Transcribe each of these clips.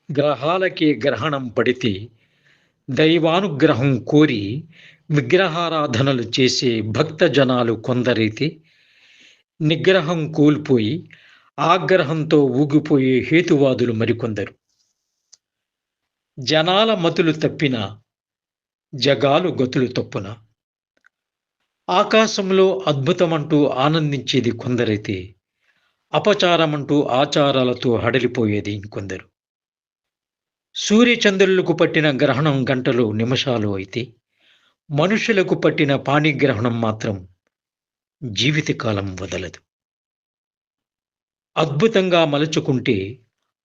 గ్రహాలకే గ్రహణం పడితే దైవానుగ్రహం కోరి విగ్రహారాధనలు చేసే భక్త జనాలు కొందరైతే నిగ్రహం కోల్పోయి ఆగ్రహంతో ఊగిపోయే హేతువాదులు మరికొందరు. జనాల మతులు తప్పిన జగాలు గతులు తప్పున. ఆకాశంలో అద్భుతమంటూ ఆనందించేది కొందరైతే అపచారమంటూ ఆచారాలతో హడలిపోయేది ఇంకొందరు. సూర్యచంద్రులకు పట్టిన గ్రహణం గంటలు నిమిషాలు అయితే మనుషులకు పట్టిన పాణిగ్రహణం మాత్రం జీవితకాలం వదలదు. అద్భుతంగా మలుచుకుంటే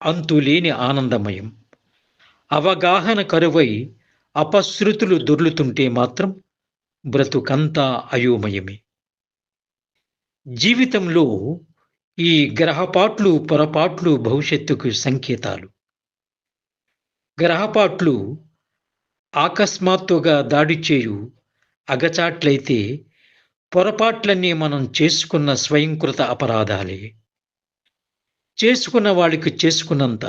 అంతులేని ఆనందమయం. అవగాహన కరువై అపశృతులు దొర్లుతుంటే మాత్రం బ్రతుకంతా అయోమయమే. జీవితంలో ఈ గ్రహపాట్లు పొరపాట్లు భవిష్యత్తుకు సంకేతాలు. గ్రహపాట్లు ఆకస్మాత్తుగా దాడి చేయు అగచాట్లయితే పొరపాట్లన్నీ మనం చేసుకున్న స్వయంకృత అపరాధాలే. చేసుకున్న వాడికి చేసుకున్నంత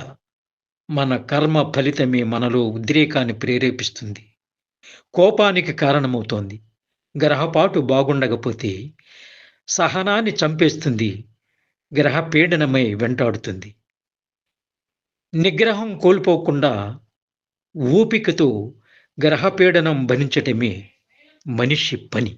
మన కర్మ ఫలితమే మనలో ఉద్రేకాన్ని ప్రేరేపిస్తుంది, కోపానికి కారణమవుతోంది. గ్రహపాటు బాగుండకపోతే సహనాన్ని చంపేస్తుంది, గ్రహ పీడనమై వెంటాడుతుంది. నిగ్రహం కోల్పోకుండా ఓపికతో గ్రహపీడనం భరించటమే మనిషి పని.